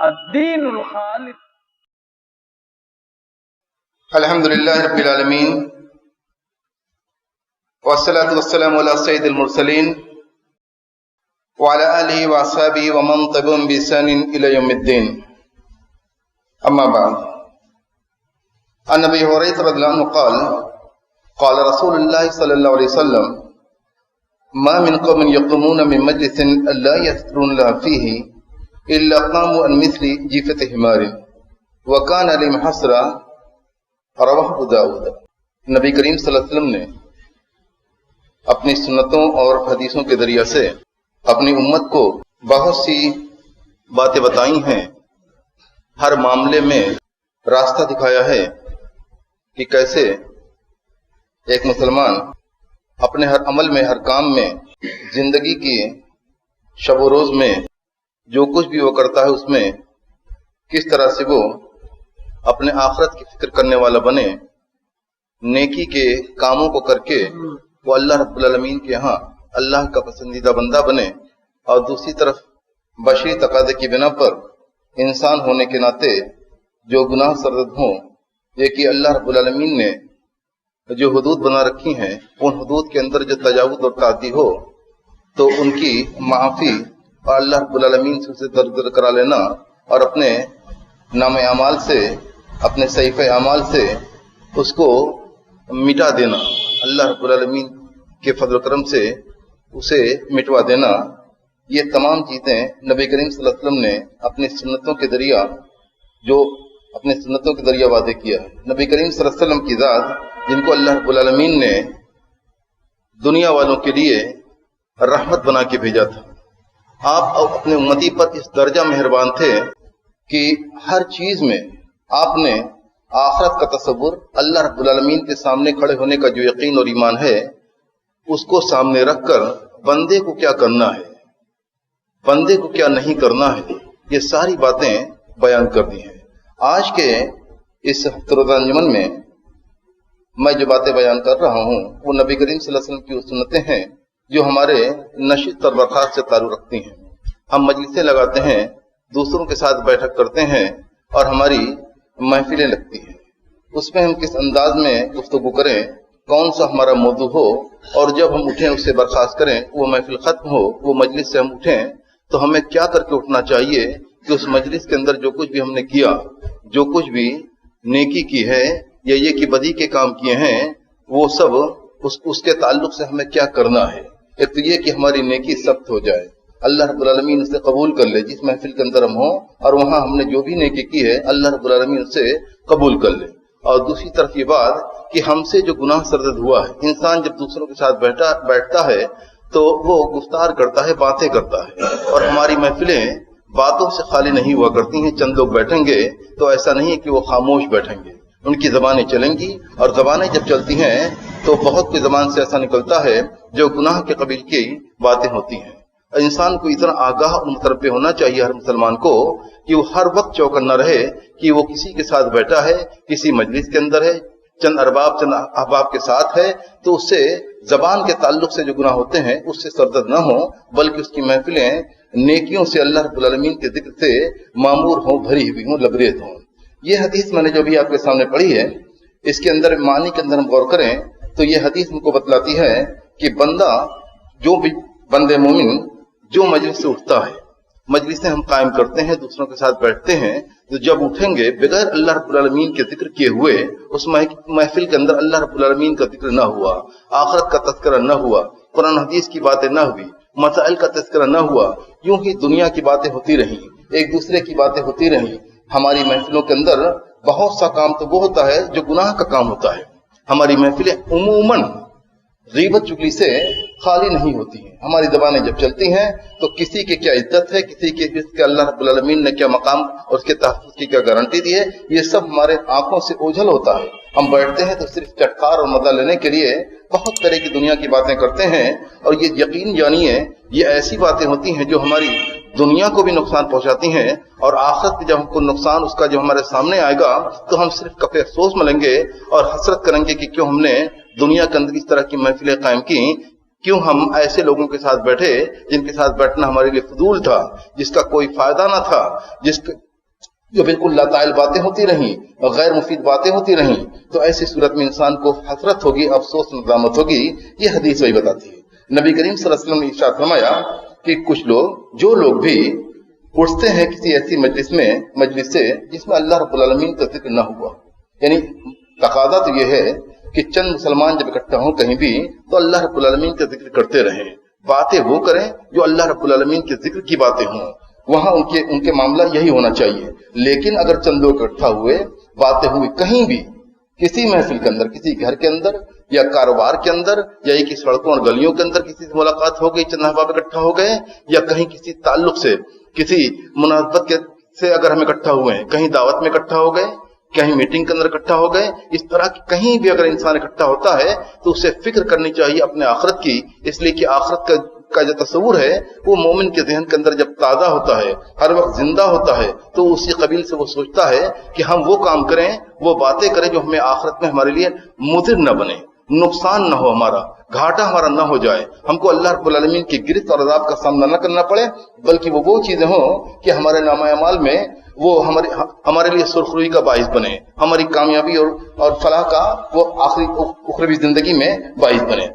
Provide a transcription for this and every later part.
الدین الخالص. الحمدللہ رب العالمین والصلاة والسلام علی سید المرسلین وعلى آلہ واصحابہ ومن تبعهم بإحسان إلی یوم الدین. اما بعد، عن ابی ہریرہ رضی اللہ عنہ قال قال رسول اللہ صلی اللہ علیہ وسلم ما من قوم يقومون من مجلس لا يذكرون الله فيه إلا قاموا عن مثل جيفة حمار وكان عليهم حسرة. رواہ ابو داؤد. نبی کریم صلی اللہ علیہ وسلم نے اپنی سنتوں اور حدیثوں کے ذریعے سے اپنی امت کو بہت سی باتیں بتائی ہیں، ہر معاملے میں راستہ دکھایا ہے کہ کیسے ایک مسلمان اپنے ہر عمل میں، ہر کام میں، زندگی کی شب و روز میں جو کچھ بھی وہ کرتا ہے اس میں کس طرح سے وہ اپنے آخرت کی فکر کرنے والا بنے، نیکی کے کاموں کو کر کے وہ اللہ رب العالمین کے ہاں اللہ کا پسندیدہ بندہ بنے، اور دوسری طرف بشری تقاضے کی بنا پر انسان ہونے کے ناطے جو گناہ سرزد ہوں، یہ کہ اللہ رب العالمین نے جو حدود بنا رکھی ہیں ان حدود کے اندر جو تجاوز اور تعدی ہو تو ان کی معافی اور اللہ رب العالمین سے اسے درگزر کرا لینا اور اپنے نام اعمال سے، اپنے صحیفہ اعمال سے اس کو مٹا دینا، اللہ رب العالمین کے فضل و کرم سے اسے مٹوا دینا. یہ تمام چیزیں نبی کریم صلی اللہ علیہ وسلم نے اپنی سنتوں کے ذریعہ واضح کیا ہے. نبی کریم صلی اللہ علیہ وسلم کی ذات جن کو اللہ رب العالمین نے دنیا والوں کے لیے رحمت بنا کے بھیجا تھا، آپ اپنے امتی پر اس درجہ مہربان تھے کہ ہر چیز میں آپ نے آخرت کا تصور، اللہ رب العالمین کے سامنے کھڑے ہونے کا جو یقین اور ایمان ہے اس کو سامنے رکھ کر بندے کو کیا کرنا ہے، بندے کو کیا نہیں کرنا ہے، یہ ساری باتیں بیان کر دی ہیں. آج کے اس روزہ انجمن میں میں جو باتیں بیان کر رہا ہوں وہ نبی کریم صلی اللہ علیہ وسلم کی وہ سنتیں ہیں جو ہمارے نشست اور برخاست سے تعلق رکھتی ہیں. ہم مجلسیں لگاتے ہیں، دوسروں کے ساتھ بیٹھک کرتے ہیں اور ہماری محفلیں لگتی ہیں. اس میں ہم کس انداز میں گفتگو کریں، کون سا ہمارا موضوع ہو، اور جب ہم اٹھیں اس سے برخاست کریں، وہ محفل ختم ہو، وہ مجلس سے ہم اٹھیں تو ہمیں کیا کر کے اٹھنا چاہیے کہ اس مجلس کے اندر جو کچھ بھی ہم نے کیا، جو کچھ بھی نیکی کی ہے یا یہ کہ بدی کے کام کیے ہیں، وہ سب اس کے تعلق سے ہمیں کیا کرنا ہے. ایک تو یہ کہ ہماری نیکی ثبت ہو جائے، اللہ رب العالمین اسے قبول کر لے، جس محفل کے اندر ہم ہوں اور وہاں ہم نے جو بھی نیکی کی ہے اللہ رب العالمین اسے قبول کر لے. اور دوسری طرف یہ بات کہ ہم سے جو گناہ سرزد ہوا ہے، انسان جب دوسروں کے ساتھ بیٹھتا ہے تو وہ گفتار کرتا ہے، باتیں کرتا ہے، اور ہماری محفلیں باتوں سے خالی نہیں ہوا کرتی ہیں. چند لوگ بیٹھیں گے تو ایسا نہیں ہے کہ وہ خاموش بیٹھیں گے، ان کی زبانیں چلیں گی، اور زبانیں جب چلتی ہیں تو بہت کوئی زبان سے ایسا نکلتا ہے جو گناہ کے قبیل کی باتیں ہوتی ہیں. انسان کو اتنا آگاہ اور متربع ہونا چاہیے ہر مسلمان کو کہ وہ ہر وقت چوکنا رہے کہ وہ کسی کے ساتھ بیٹھا ہے، کسی مجلس کے اندر ہے، چند احباب کے ساتھ ہے، تو اس سے زبان کے تعلق سے جو گناہ ہوتے ہیں اس سے سرزد نہ ہوں، بلکہ اس کی محفلیں نیکیوں سے، اللہ رب العالمین کے ذکر سے معمور ہوں، بھری ہوئی ہوں، لبریز ہوں. یہ حدیث میں نے جو بھی آپ کے سامنے پڑھی ہے، اس کے اندر معنی کے اندر ہم غور کریں تو یہ حدیث ہم کو بتلاتی ہے کہ جو بھی بندے مومن جو مجلس سے اٹھتا ہے، مجلسیں ہم قائم کرتے ہیں، دوسروں کے ساتھ بیٹھتے ہیں، تو جب اٹھیں گے بغیر اللہ رب العالمین کے ذکر کیے ہوئے اس محفل کے اندر اللہ رب العالمین کا ذکر نہ ہوا، آخرت کا تذکرہ نہ ہوا، قرآن حدیث کی باتیں نہ ہوئی، مسائل کا تذکرہ نہ ہوا، یوں ہی دنیا کی باتیں ہوتی رہیں، ایک دوسرے کی باتیں ہوتی رہیں. ہماری محفلوں کے اندر بہت سا کام تو وہ ہوتا ہے جو گناہ کا کام ہوتا ہے. ہماری محفلیں عموماً غیبت چگلی سے خالی نہیں ہوتی ہیں. ہماری زبانیں جب چلتی ہیں تو کسی کی کیا عزت ہے، کسی کے اللہ رب العالمین نے کیا مقام اور اس کے تحفظ کی کیا گارنٹی دی ہے، یہ سب ہمارے آنکھوں سے اوجھل ہوتا ہے. ہم بیٹھتے ہیں تو صرف چٹکار اور مزہ لینے کے لیے بہت طرح کی دنیا کی باتیں کرتے ہیں، اور یہ یقین جانیے یہ ایسی باتیں ہوتی ہیں جو ہماری دنیا کو بھی نقصان پہنچاتی ہیں، اور آخرت میں جب ہم کو نقصان اس کا جو ہمارے سامنے آئے گا تو ہم صرف کفے افسوس ملیں گے اور حسرت کریں گے کہ کیوں ہم نے دنیا کے اندر اس طرح کی محفلیں قائم کی، کیوں ہم ایسے لوگوں کے ساتھ بیٹھے جن کے ساتھ بیٹھنا ہمارے لیے فضول تھا، جس کا کوئی فائدہ نہ تھا، جو بالکل لاتعال باتیں ہوتی رہیں اور غیر مفید باتیں ہوتی رہیں، تو ایسی صورت میں انسان کو حسرت ہوگی، افسوس ندامت ہوگی۔ یہ حدیث وہی بتاتی ہے۔ نبی کریم صلی اللہ علیہ وسلم نے ارشاد فرمایا کہ کچھ لوگ، جو لوگ بھی اٹھتے ہیں کسی ایسی مجلس سے جس میں اللہ رب العالمین کا ذکر نہ ہوا، یعنی تقاضا تو یہ ہے کہ چند مسلمان جب اکٹھا ہوں کہیں بھی تو اللہ رب العالمین کا ذکر کرتے رہیں، باتیں وہ کریں جو اللہ رب العالمین کے ذکر کی باتیں ہوں، وہاں ان کے معاملہ یہی ہونا چاہیے۔ لیکن اگر چند لوگ اکٹھا ہوئے، باتیں ہوئی کہیں بھی، کسی محفل کے اندر، کسی گھر کے اندر یا کاروبار کے اندر یا ایک سڑکوں اور گلیوں کے اندر کسی سے ملاقات ہو گئی، چند احباب اکٹھا ہو گئے، یا کہیں کسی تعلق سے، کسی مناسبت سے اگر ہم اکٹھا ہوئے ہیں، کہیں دعوت میں اکٹھا ہو گئے، کہیں میٹنگ کے اندر اکٹھا ہو گئے، اس طرح کی کہیں بھی اگر انسان اکٹھا ہوتا ہے تو اسے فکر کرنی چاہیے اپنے آخرت کی، اس لیے کہ آخرت کا جو تصور ہے وہ مومن کے ذہن کے اندر جب تازہ ہوتا ہے، ہر وقت زندہ ہوتا ہے، تو اسی قبیل سے وہ سوچتا ہے کہ ہم وہ کام کریں، وہ باتیں کریں جو ہمیں آخرت میں ہمارے لیے مضر نہ بنے، نقصان نہ ہو، ہمارا گھاٹا ہمارا نہ ہو جائے، ہم کو اللہ رب العالمین کی گرفت اور عذاب کا سامنا نہ کرنا پڑے، بلکہ وہ چیزیں ہوں کہ ہمارے نامہ اعمال میں وہ ہمارے لیے سرخروئی کا باعث بنے، ہماری کامیابی اور فلاح کا وہ آخری اخروی زندگی میں باعث بنے۔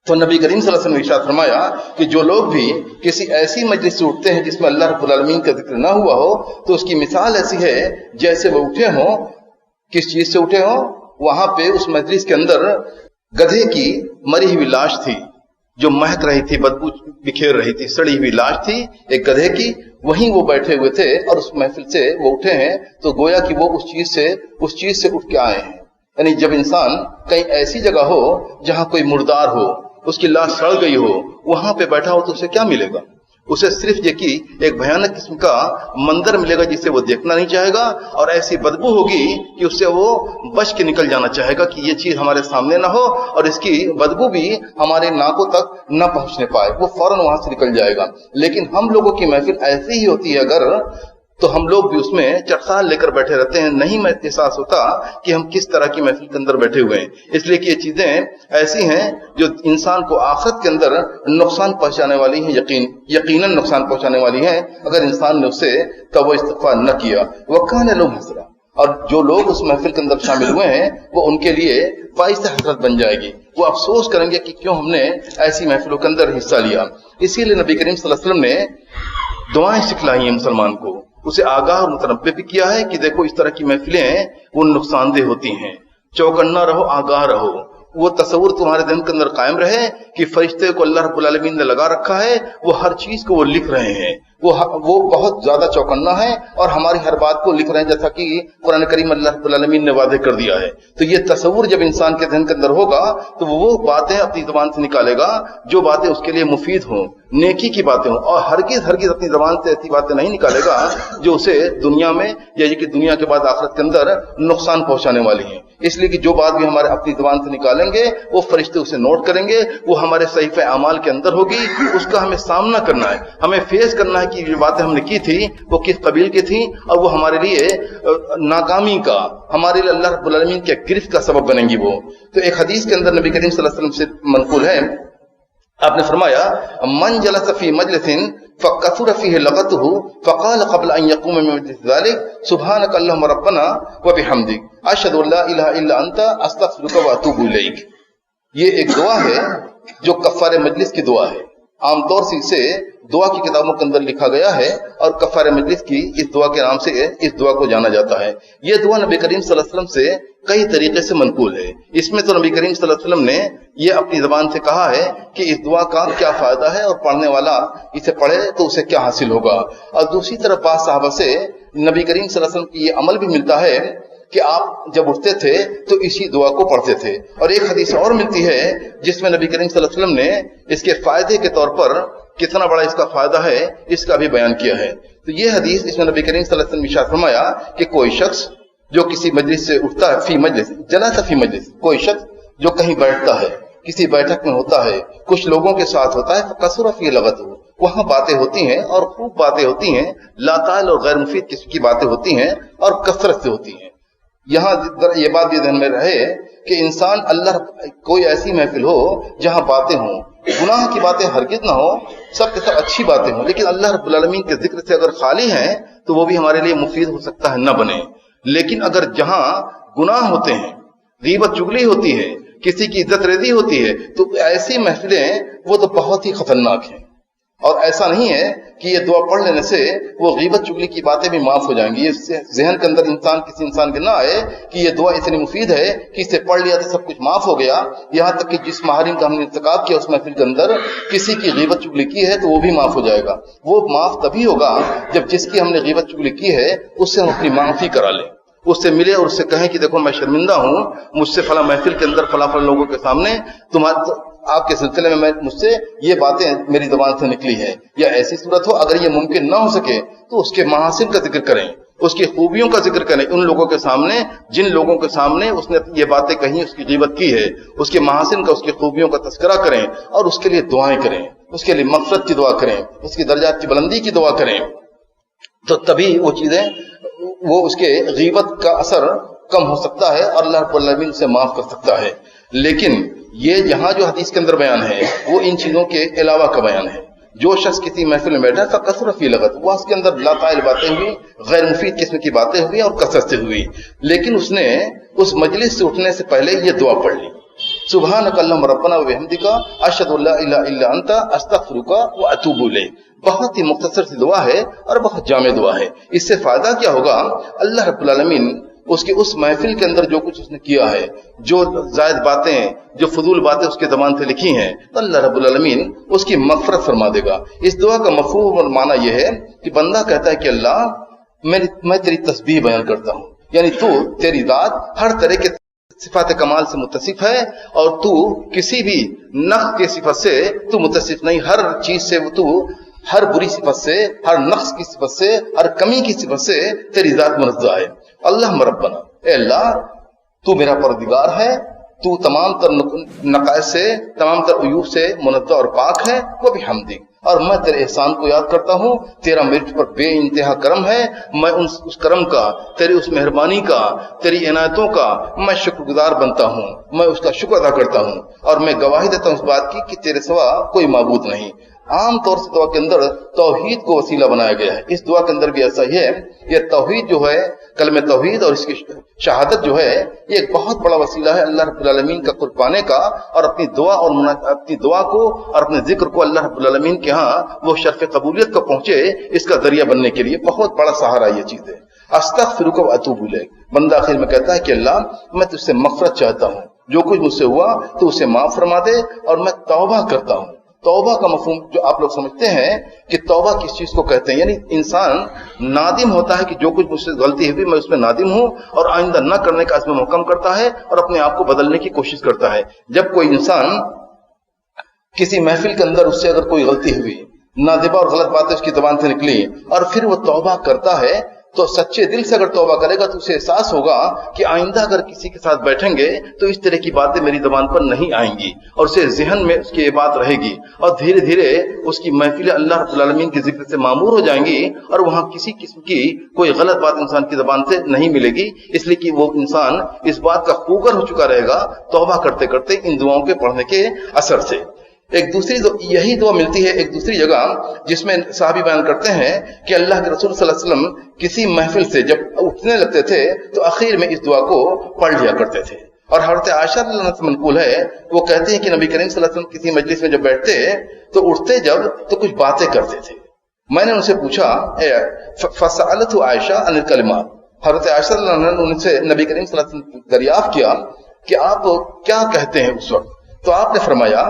تو نبی کریم صلی اللہ علیہ وسلم نے ارشاد فرمایا کہ جو لوگ بھی کسی ایسی مجلس سے اٹھتے ہیں جس میں اللہ رب العالمین کا ذکر نہ ہوا ہو، تو اس کی مثال ایسی ہے جیسے وہ اٹھے ہوں، کس چیز سے اٹھے ہوں، وہاں پہ اس مجلس کے اندر گدھے کی مری ہوئی لاش تھی جو مہک رہی تھی، بدبو بکھیر رہی تھی، سڑی ہوئی لاش تھی ایک گدھے کی، وہیں وہ بیٹھے ہوئے تھے اور اس محفل سے وہ اٹھے ہیں، تو گویا کہ وہ اس چیز سے اٹھ کے آئے ہیں۔ یعنی جب انسان کہیں ایسی جگہ ہو جہاں کوئی مردار ہو، اس کی لاش سڑ گئی ہو، وہاں پہ بیٹھا ہو تو اسے کیا ملے گا؟ اسے صرف یہ کہ ایک بھیانک قسم کا منظر ملے گا جسے وہ دیکھنا نہیں چاہے گا، اور ایسی بدبو ہوگی کہ اس سے وہ بچ کے نکل جانا چاہے گا کہ یہ چیز ہمارے سامنے نہ ہو، اور اس کی بدبو بھی ہمارے ناکوں تک نہ پہنچنے پائے، وہ فوراً وہاں سے نکل جائے گا۔ لیکن ہم لوگوں کی محفل ایسی ہی ہوتی ہے اگر، تو ہم لوگ بھی اس میں چٹخال لے کر بیٹھے رہتے ہیں، نہیں میں احساس ہوتا کہ ہم کس طرح کی محفل کے اندر بیٹھے ہوئے ہیں، اس لیے کہ یہ چیزیں ایسی ہیں جو انسان کو آخرت کے اندر نقصان پہنچانے والی ہیں، یقیناً نقصان پہنچانے والی ہیں اگر انسان نے اس سے توبہ استغفار نہ کیا۔ وَكَانَ لَهُمْ حَسْرَةٌ، اور جو لوگ اس محفل کے اندر شامل ہوئے ہیں وہ ان کے لیے باعث حسرت بن جائے گی، وہ افسوس کریں گے کہ کیوں ہم نے ایسی محفلوں کے اندر حصہ لیا۔ اسی لیے نبی کریم صلی اللہ علیہ وسلم نے دعائیں سکھلائی ہیں مسلمان کو، اسے آگاہ اور متنبہ بھی کیا ہے کہ دیکھو اس طرح کی محفلیں وہ نقصان دہ ہوتی ہیں، چوکنا رہو، آگاہ رہو، وہ تصور تمہارے ذہن کے اندر قائم رہے کہ فرشتے کو اللہ رب العالمین نے لگا رکھا ہے، وہ ہر چیز کو وہ لکھ رہے ہیں، وہ بہت زیادہ چوکنا ہے اور ہماری ہر بات کو لکھ رہے ہیں، جیسا کہ قرآن کریم اللہ رب العالمین نے واضح کر دیا ہے۔ تو یہ تصور جب انسان کے ذہن کے اندر ہوگا تو وہ باتیں اپنی زبان سے نکالے گا جو باتیں اس کے لیے مفید ہوں، نیکی کی باتیں ہوں، اور ہرگز اپنی زبان سے ایسی باتیں نہیں نکالے گا جو اسے دنیا میں یا یہ کہ دنیا کے بعد آخرت کے اندر نقصان پہنچانے والی ہیں۔ اس لیے کہ جو بات بھی ہمارے اپنی زبان سے نکالیں گے وہ فرشتے اسے نوٹ کریں گے، وہ ہمارے صحیفہ اعمال کے اندر ہوگی، اس کا ہمیں سامنا کرنا ہے، ہمیں فیس کرنا ہے کہ یہ باتیں ہم نے کی تھی وہ کس قبیل کی تھی، اور وہ ہمارے لیے ناکامی کا، ہمارے لیے اللہ رب العالمین کے گرفت کا سبب بنیں گی وہ۔ تو ایک حدیث کے اندر نبی کریم صلی اللہ علیہ وسلم سے منقول ہے، آپ نے فرمایا من جلس فی مجلس فکثر فیہ لغته فقال قبل ان يقوم من مجلس ذلك سبحانك اللهم ربنا وبحمدك اشهد ان لا اله الا انت استغفرك واتوب الیک۔ یہ ایک دعا ہے جو کفارہ مجلس کی دعا ہے، عام طور سے اسے دعا کی کتابوں کے اندر لکھا گیا ہے اور کفارہ مجلس کی اس دعا کے نام سے اس دعا کو جانا جاتا ہے۔ یہ دعا نبی کریم صلی اللہ علیہ وسلم سے کئی طریقے سے منقول ہے، اس میں تو نبی کریم صلی اللہ علیہ وسلم نے یہ اپنی زبان سے کہا ہے کہ اس دعا کا کیا فائدہ ہے اور پڑھنے والا اسے پڑھے تو اسے کیا حاصل ہوگا، اور دوسری طرف بعض صحابہ سے نبی کریم صلی اللہ علیہ وسلم کی یہ عمل بھی ملتا ہے کہ آپ جب اٹھتے تھے تو اسی دعا کو پڑھتے تھے۔ اور ایک حدیث اور ملتی ہے جس میں نبی کریم صلی اللہ علیہ وسلم نے اس کے فائدے کے طور پر کتنا بڑا اس کا فائدہ ہے اس کا بھی بیان کیا ہے۔ تو یہ حدیث اس میں نبی کریم صلی اللہ علیہ وسلم نے ارشاد فرمایا کہ کوئی شخص جو کسی مجلس سے اٹھتا ہے، فی مجلس جلس فی مجلس، کوئی شخص جو کہیں بیٹھتا ہے، کسی بیٹھک میں ہوتا ہے، کچھ لوگوں کے ساتھ ہوتا ہے، فکثر فی لغته، وہاں باتیں ہوتی ہیں اور خوب باتیں ہوتی ہیں، لا تعال اور غیر مفید قسم کی باتیں ہوتی ہیں اور کثرت سے ہوتی ہیں۔ یہاں یہ بات بھی ذہن میں رہے کہ انسان کوئی ایسی محفل ہو جہاں باتیں ہوں، گناہ کی باتیں ہرگز نہ ہو، سب کے سب اچھی باتیں ہوں، لیکن اللہ رب العالمین کے ذکر سے اگر خالی ہیں تو وہ بھی ہمارے لیے مفید ہو سکتا ہے، نہ بنے۔ لیکن اگر جہاں گناہ ہوتے ہیں، غیبت چغلی ہوتی ہے، کسی کی عزت ریزی ہوتی ہے، تو ایسی محفلیں وہ تو بہت ہی خطرناک ہیں۔ اور ایسا نہیں ہے کہ یہ دعا پڑھ لینے سے وہ غیبت چغلی کی باتیں بھی معاف ہو جائیں گی۔ یہ ذہن کے اندر کسی انسان کے نہ آئے کہ یہ دعا اتنی مفید ہے کہ اسے پڑھ لیا تو سب کچھ معاف ہو گیا، یہاں تک کہ جس محارم کا ہم نے ارتکاب کیا اس محفل کے اندر کسی کی غیبت چغلی کی ہے تو وہ بھی معاف ہو جائے گا۔ وہ معاف تبھی ہوگا جب جس کی ہم نے غیبت چغلی کی ہے اس سے ہم اپنی معافی کرا لیں، اس سے ملے اور اس سے کہیں کہ دیکھو میں شرمندہ ہوں، مجھ سے فلاں محفل کے اندر فلاں لوگوں کے سامنے آپ کے سلسلے میں مجھ سے یہ باتیں میری زبان سے نکلی ہے، یا ایسی صورت ہو اگر یہ ممکن نہ ہو سکے تو اس کے محاسن کا ذکر کریں، اس کی خوبیوں کا ذکر کریں، ان لوگوں کے سامنے جن لوگوں کے سامنے اس نے یہ باتیں کہیں، اس کی غیبت کی ہے، اس کے محاسن کا، اس کی خوبیوں کا تذکرہ کریں اور اس کے لیے دعائیں کریں، اس کے لیے مغفرت کی دعا کریں، اس کی درجات کی بلندی کی دعا کریں، تو تبھی وہ چیزیں وہ اس کے غیبت کا اثر کم ہو سکتا ہے اور اللہ رب العالمین سے معاف کر سکتا ہے۔ لیکن یہ یہاں جو حدیث کے اندر بیان ہے وہ ان چیزوں کے علاوہ کا بیان ہے۔ جو شخص کسی محفل میں بیٹھا فکثرت فی لغت، وہ اس کے اندر لاطائل باتیں ہوئی، غیر مفید قسم کی باتیں ہوئی اور کثرت سے ہوئی، لیکن اس نے اس مجلس سے اٹھنے سے پہلے یہ دعا پڑھ لی، سبحانک اللہم ربنا و بحمدک اشہد ان لا الہ الا انت استغفرک و اتوب الیک۔ بہت ہی مختصر سی دعا ہے اور بہت جامع دعا ہے۔ اس سے فائدہ کیا ہوگا؟ اللہ رب العالمین اس محفل کے اندر جو کچھ اس نے کیا ہے، جو زائد باتیں، جو فضول باتیں اس کے زبان سے لکھی ہیں، تو اللہ رب العالمین اس کی مغفرت فرما دے گا۔ اس دعا کا مفہوم اور معنی یہ ہے کہ بندہ کہتا ہے کہ اللہ میں تیری تسبیح بیان کرتا ہوں، یعنی تیری ذات ہر طرح کے صفات کمال سے متصف ہے اور تو کسی بھی نقص کی صفت سے تو متصف نہیں، ہر چیز سے تو ہر بری صفت سے، ہر نقص کی صفت سے، ہر کمی کی صفت سے تیری ذات منزہ ہے۔ اللہ ربنا، اے اللہ تو میرا پروردگار ہے، تو تمام تر نقائص سے، تمام تر عیوب سے منزہ اور پاک ہے، وہ بھی حمدی، اور میں تیرے احسان کو یاد کرتا ہوں، تیرا میرے پر بے انتہا کرم ہے، میں اس کرم کا، تیری اس مہربانی کا، تیری عنایتوں کا میں شکر گزار بنتا ہوں، میں اس کا شکر ادا کرتا ہوں، اور میں گواہی دیتا ہوں اس بات کی کہ تیرے سوا کوئی معبود نہیں۔ عام طور سے دعا کے اندر توحید کو وسیلہ بنایا گیا ہے، اس دعا کے اندر بھی ایسا ہی ہے۔ یہ توحید جو ہے، کلمہ توحید اور اس کی شہادت جو ہے، یہ ایک بہت بڑا وسیلہ ہے اللہ رب العالمین کا قرب پانے کا، اور اپنی دعا کو اور اپنے ذکر کو اللہ رب العالمین کے ہاں وہ شرف قبولیت کو پہنچے، اس کا ذریعہ بننے کے لیے بہت بڑا سہارا یہ چیز ہے۔ استغفرک و اتوب الیک، بندہ آخر میں کہتا ہے کہ اللہ میں تجھ سے مغفرت چاہتا ہوں، جو کچھ مجھ سے ہوا تو اسے معاف فرما دے، اور میں توبہ کرتا ہوں۔ توبہ کا مفہوم جو آپ لوگ سمجھتے ہیں کہ توبہ کس چیز کو کہتے ہیں، یعنی انسان نادم ہوتا ہے کہ جو کچھ مجھ سے غلطی ہوئی میں اس میں نادم ہوں اور آئندہ نہ کرنے کا عزم محکم کرتا ہے اور اپنے آپ کو بدلنے کی کوشش کرتا ہے۔ جب کوئی انسان کسی محفل کے اندر اس سے اگر کوئی غلطی ہوئی، نادبہ اور غلط باتیں اس کی زبان سے نکلی، اور پھر وہ توبہ کرتا ہے، تو سچے دل سے اگر توبہ کرے گا تو اسے احساس ہوگا کہ آئندہ اگر کسی کے ساتھ بیٹھیں گے تو اس طرح کی باتیں میری زبان پر نہیں آئیں گی، اور اسے ذہن میں اس کی یہ بات رہے گی، اور دھیرے دھیرے اس کی محفل اللہ رب العالمین کے ذکر سے معمور ہو جائیں گی، اور وہاں کسی قسم کی کوئی غلط بات انسان کی زبان سے نہیں ملے گی، اس لیے کہ وہ انسان اس بات کا خوگر ہو چکا رہے گا توبہ کرتے کرتے ان دعاؤں کے پڑھنے کے اثر سے۔ ایک دوسری یہی دعا ملتی ہے ایک دوسری جگہ، جس میں صحابی بیان کرتے ہیں کہ اللہ کے رسول صلی اللہ علیہ وسلم کسی محفل سے جب اٹھنے لگتے تھے تو آخر میں اس دعا کو پڑھ لیا کرتے تھے، اور حضرت عائشہ رضی اللہ عنہا سے منقول ہے، وہ کہتے ہیں کہ نبی کریم صلی اللہ علیہ وسلم کسی مجلس میں جب بیٹھتے تو اٹھتے جب تو کچھ باتیں کرتے تھے۔ میں نے ان سے پوچھا، فسألت عائشہ عن الکلمات، حضرت عائشہ رضی اللہ عنہا نے ان سے نبی کریم صلی اللہ علیہ وسلم دریافت کیا کہ آپ کیا کہتے ہیں اس وقت، تو آپ نے فرمایا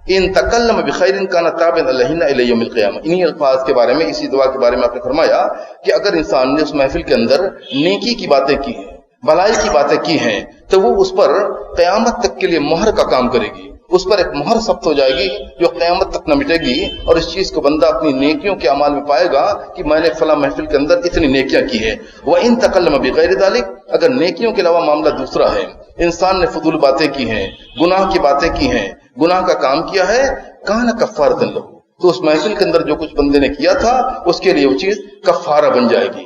ان تکلم بخیر کان تابعا لہن الی یوم القیامہ۔ انہی الفاظ کے بارے میں، اسی دعا کے بارے میں آپ نے فرمایا کہ اگر انسان نے اس محفل کے اندر نیکی کی باتیں کی ہیں، بھلائی کی باتیں کی ہیں، تو وہ اس پر قیامت تک کے لیے مہر کا کام کرے گی، اس پر ایک مہر ثبت ہو جائے گی جو قیامت تک نہ مٹے گی، اور اس چیز کو بندہ اپنی نیکیوں کے اعمال میں پائے گا کہ میں نے فلاں محفل کے اندر اتنی نیکیاں کی ہیں۔ وَإِن تَكَلَّمَ بِغَيْرِ ذَلِكَ، اگر نیکیوں کے علاوہ معاملہ دوسرا ہے، انسان نے فضول باتیں کی ہیں، گناہ کی باتیں کی ہیں، گناہ کا کام کیا ہے، کان کفارۃ لہ، تو اس محفل کے اندر جو کچھ بندے نے کیا تھا اس کے لیے وہ چیز کفارہ بن جائے گی۔